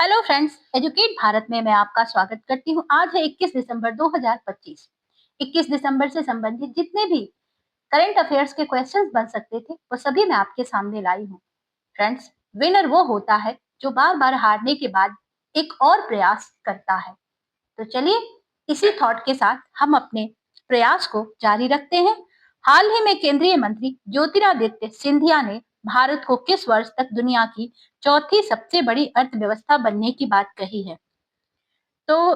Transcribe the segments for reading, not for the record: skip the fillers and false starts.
Hello friends, educate Bharat में मैं आपका स्वागत करती हूँ। आज है 21 दिसंबर 2025। 21 दिसंबर से संबंधित जितने भी करंट अफेयर्स के क्वेश्चंस बन सकते थे वो सभी मैं आपके सामने लाई हूँ। फ्रेंड्स, विनर वो होता है जो बार बार हारने के बाद एक और प्रयास करता है। तो चलिए इसी थॉट के साथ हम अपने प्रयास को जारी रखते हैं। हाल ही में केंद्रीय मंत्री ज्योतिरादित्य सिंधिया ने भारत को किस वर्ष तक दुनिया की चौथी सबसे बड़ी अर्थव्यवस्था बनने की बात कही है? तो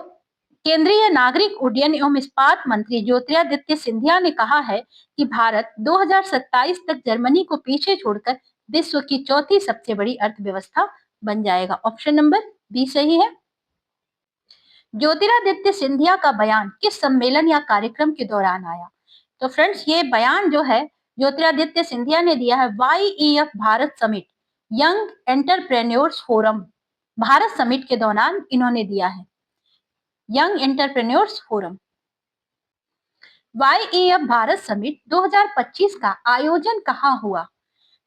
केंद्रीय नागरिक उड्डयन एवं इस्पात मंत्री ज्योतिरादित्य सिंधिया ने कहा है कि भारत 2027 तक जर्मनी को पीछे छोड़कर विश्व की चौथी सबसे बड़ी अर्थव्यवस्था बन जाएगा। ऑप्शन नंबर बी सही है। ज्योतिरादित्य सिंधिया का बयान किस सम्मेलन या कार्यक्रम के दौरान आया? तो फ्रेंड्स, ये बयान जो है ज्योतिरादित्य सिंधिया ने दिया है YEF Bharat summit young entrepreneurs forum Bharat summit के दौरान इन्होंने दिया है। Young entrepreneurs forum YEF Bharat summit 2025 का आयोजन कहाँ हुआ?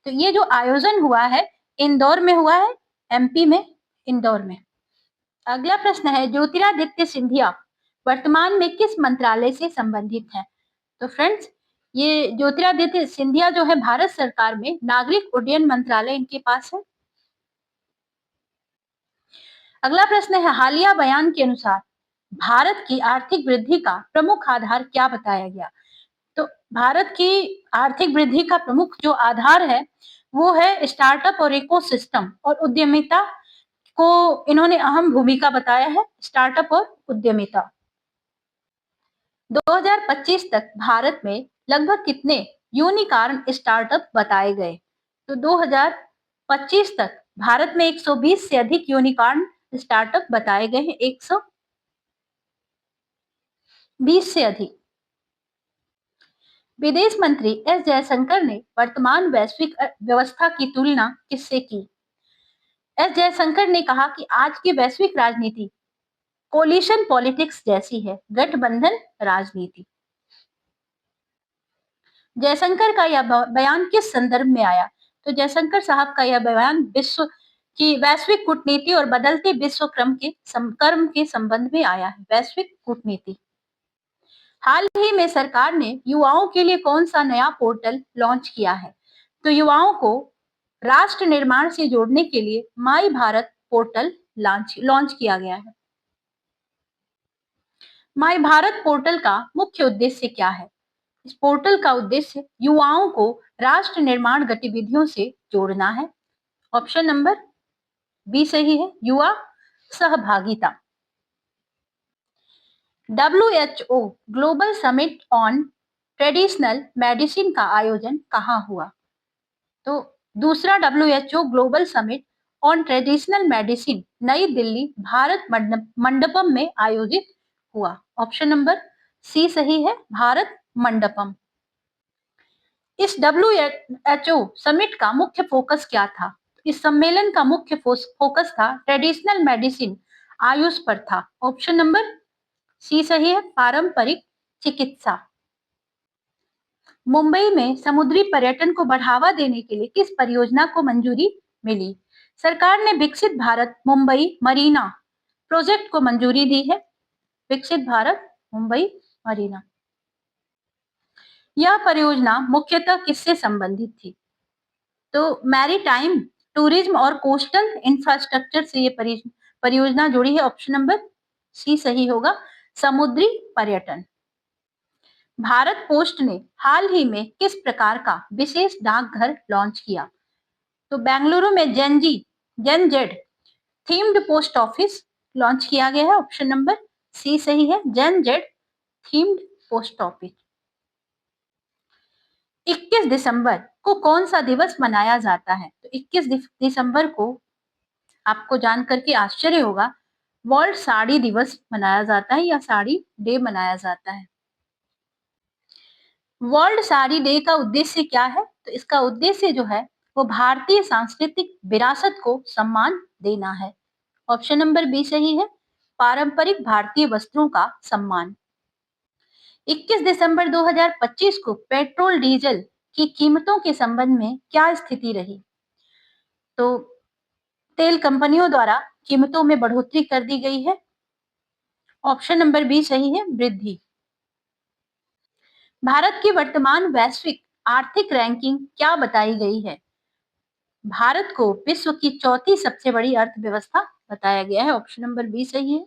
तो ये जो आयोजन हुआ है इंदौर में हुआ है, एमपी में, इंदौर में। अगला प्रश्न है ज्योतिरादित्य सिंधिया वर्तमान में किस मंत्रालय से संबंधित है? तो फ्रेंड्स, ये ज्योतिरादित्य सिंधिया जो है भारत सरकार में नागरिक उड्डयन मंत्रालय इनके पास है। अगला प्रश्न है हालिया बयान के अनुसार भारत की आर्थिक वृद्धि का प्रमुख आधार क्या बताया गया? तो भारत की आर्थिक वृद्धि का प्रमुख जो आधार है वो है स्टार्टअप और इकोसिस्टम और उद्यमिता को इन्होंने अहम भूमिका बताया है। स्टार्टअप और उद्यमिता 2025 तक भारत में लगभग कितने यूनिकॉर्न स्टार्टअप बताए गए? तो 2025 तक भारत में 120 से अधिक यूनिकॉर्न स्टार्टअप बताए गए हैं। 120 से अधिक। विदेश मंत्री एस जयशंकर ने वर्तमान वैश्विक व्यवस्था की तुलना किससे की? एस जयशंकर ने कहा कि आज की वैश्विक राजनीति कोलिशन पॉलिटिक्स जैसी है, गठबंधन राजनीति। जयशंकर का यह बयान किस संदर्भ में आया? तो जयशंकर साहब का यह बयान विश्व की वैश्विक कूटनीति और बदलते विश्व क्रम के संबंध में आया है। वैश्विक कूटनीति। हाल ही में सरकार ने युवाओं के लिए कौन सा नया पोर्टल लॉन्च किया है? तो युवाओं को राष्ट्र निर्माण से जोड़ने के लिए माई भारत पोर्टल लॉन्च किया गया है। माई भारत पोर्टल का मुख्य उद्देश्य क्या है? इस पोर्टल का उद्देश्य युवाओं को राष्ट्र निर्माण गतिविधियों से जोड़ना है। ऑप्शन नंबर बी सही है, युवा सहभागिता। WHO global summit on traditional medicine का आयोजन कहाँ हुआ? तो दूसरा WHO global summit on traditional medicine नई दिल्ली भारत मंडपम में आयोजित हुआ। ऑप्शन नंबर सी सही है, भारत मंडपम। इस WHO समिट का मुख्य फोकस क्या था? इस सम्मेलन का मुख्य फोकस था ट्रेडिशनल मेडिसिन आयुष पर था। ऑप्शन नंबर सी सही है, पारंपरिक चिकित्सा। मुंबई में समुद्री पर्यटन को बढ़ावा देने के लिए किस परियोजना को मंजूरी मिली? सरकार ने विकसित भारत मुंबई मरीना प्रोजेक्ट को मंजूरी दी है। विकसित भारत मुंबई मरीना। यह परियोजना मुख्यतः किससे संबंधित थी? तो मैरीटाइम टूरिज्म और कोस्टल इंफ्रास्ट्रक्चर से ये परियोजना जुड़ी है। ऑप्शन नंबर सी सही होगा, समुद्री पर्यटन। भारत पोस्ट ने हाल ही में किस प्रकार का विशेष डाकघर लॉन्च किया? तो बेंगलुरु में Gen Z themed post office launch किया गया है। ऑप्शन नंबर सी सही है, Gen Z themed post office. 21 दिसंबर को कौन सा दिवस मनाया जाता है? तो 21 दिसंबर को आपको जानकर के आश्चर्य होगा, वर्ल्ड साड़ी दिवस मनाया जाता है या साड़ी डे मनाया जाता है। वर्ल्ड साड़ी डे का उद्देश्य क्या है? तो इसका उद्देश्य जो है वो भारतीय सांस्कृतिक विरासत को सम्मान देना है। ऑप्शन नंबर बी सही है, पारंपरिक भारतीय वस्त्रों का सम्मान। 21 दिसंबर 2025 को पेट्रोल डीजल की कीमतों के संबंध में क्या स्थिति रही? तो तेल कंपनियों द्वारा कीमतों में बढ़ोतरी कर दी गई है। ऑप्शन नंबर बी सही है, वृद्धि। भारत की वर्तमान वैश्विक आर्थिक रैंकिंग क्या बताई गई है? भारत को विश्व की चौथी सबसे बड़ी अर्थव्यवस्था बताया गया है। ऑप्शन नंबर बी सही है।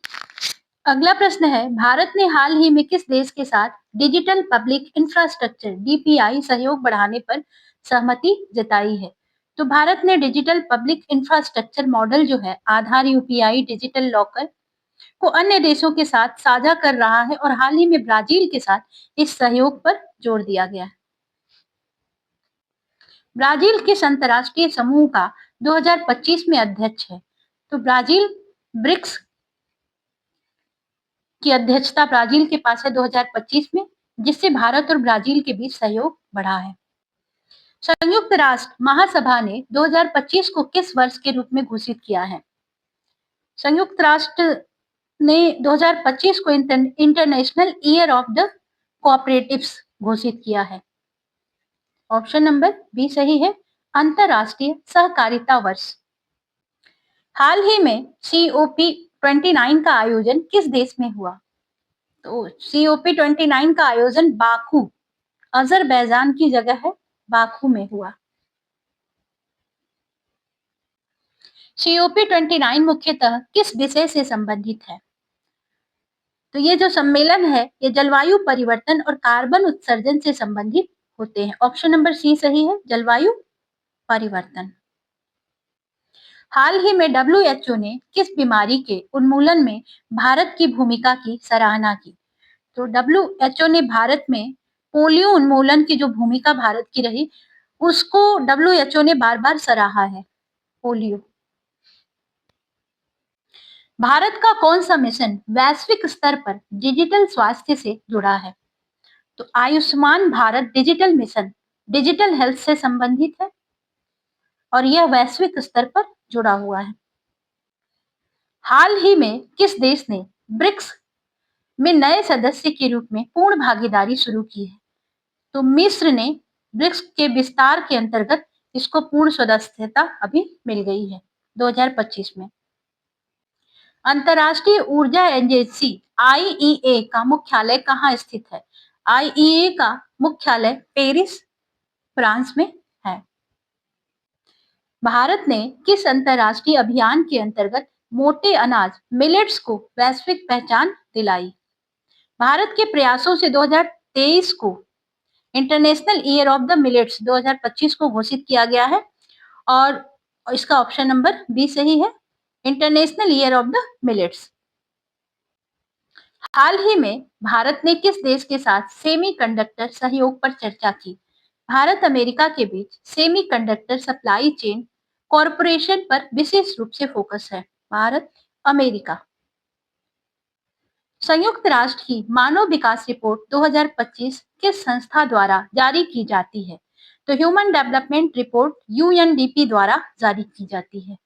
अगला प्रश्न है, भारत ने हाल ही में किस देश के साथ डिजिटल पब्लिक इंफ्रास्ट्रक्चर डीपीआई सहयोग बढ़ाने पर सहमति जताई है? तो भारत ने डिजिटल पब्लिक इंफ्रास्ट्रक्चर मॉडल जो है आधार यूपीआई डिजिटल लॉकर को अन्य देशों के साथ साझा कर रहा है और हाल ही में ब्राजील के साथ इस सहयोग पर जोर दिया गया है। ब्राजील किस अंतर्राष्ट्रीय समूह का 2025 में अध्यक्ष है? तो ब्राजील ब्रिक्स की अध्यक्षता ब्राजील के पास है 2025 में, जिससे भारत और ब्राजील के बीच सहयोग बढ़ा है। संयुक्त राष्ट्र महासभा ने 2025 को किस वर्ष के रूप में घोषित किया है? संयुक्त राष्ट्र ने 2025 को international year of the cooperatives घोषित किया है। ऑप्शन नंबर बी सही है, अंतरराष्ट्रीय सहकारिता वर्ष। हाल ही में COP29 का आयोजन किस देश में हुआ? तो COP29 का आयोजन बाकू, अजरबैजान की जगह है, बाकू में हुआ। COP29 मुख्यतः किस विषय से संबंधित है? तो ये जो सम्मेलन है ये जलवायु परिवर्तन और कार्बन उत्सर्जन से संबंधित होते हैं। ऑप्शन नंबर सी सही है, जलवायु परिवर्तन। हाल ही में WHO ने किस बीमारी के उन्मूलन में भारत की भूमिका की सराहना की? तो WHO ने भारत में पोलियो उन्मूलन की जो भूमिका भारत की रही उसको WHO ने बार बार सराहा है। पोलियो। भारत का कौन सा मिशन वैश्विक स्तर पर डिजिटल स्वास्थ्य से जुड़ा है? तो Ayushman Bharat digital mission digital health से संबंधित है और यह वैश्विक स्तर पर जुड़ा हुआ है। हाल ही में किस देश ने ब्रिक्स में नए सदस्य के रूप में पूर्ण भागीदारी शुरू की है? तो मिस्र ने ब्रिक्स के विस्तार के अंतर्गत इसको पूर्ण सदस्यता अभी मिल गई है 2025 में। अंतर्राष्ट्रीय ऊर्जा एजेंसी IEA का मुख्यालय कहाँ स्थित है? IEA का मुख्यालय पेरिस, फ्रांस में है। भारत ने किस अंतर्राष्ट्रीय अभियान के अंतर्गत मोटे अनाज मिलेट्स को वैश्विक पहचान दिलाई? भारत के प्रयासों से 2023 को international year of the millets 2025 को घोषित किया गया है और इसका ऑप्शन नंबर बी सही है, international year of the millets. हाल ही में भारत ने किस देश के साथ सेमीकंडक्टर सहयोग पर चर्चा की? भारत अमेरिका के बीच सेमीकंडक्टर सप्लाई चेन कॉरपोरेशन पर विशेष रूप से फोकस है। भारत अमेरिका। संयुक्त राष्ट्र की मानव विकास रिपोर्ट 2025 किस संस्था द्वारा जारी की जाती है? तो ह्यूमन डेवलपमेंट रिपोर्ट UNDP द्वारा जारी की जाती है।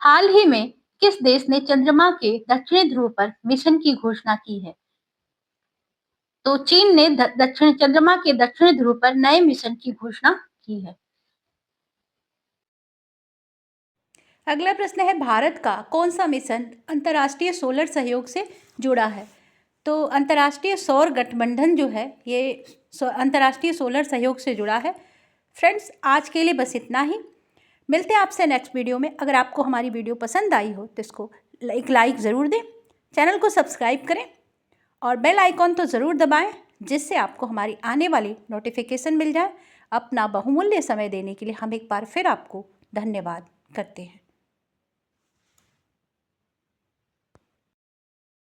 हाल ही में किस देश ने चंद्रमा के दक्षिणी ध्रुव पर मिशन की घोषणा की है? तो चीन ने दक्षिण चंद्रमा के दक्षिणी ध्रुव पर नए मिशन की घोषणा की है। अगला प्रश्न है, भारत का कौन सा मिशन अंतर्राष्ट्रीय सोलर सहयोग से जुड़ा है? तो अंतर्राष्ट्रीय सौर गठबंधन जो है ये अंतर्राष्ट्रीय सोलर सहयोग से जुड़ा है। फ्रेंड्स, आज के लिए बस इतना ही। मिलते हैं आपसे नेक्स्ट वीडियो में। अगर आपको हमारी वीडियो पसंद आई हो तो इसको एक लाइक ज़रूर दें, चैनल को सब्सक्राइब करें और बेल आइकॉन तो ज़रूर दबाएं, जिससे आपको हमारी आने वाली नोटिफिकेशन मिल जाए। अपना बहुमूल्य समय देने के लिए हम एक बार फिर आपको धन्यवाद करते हैं।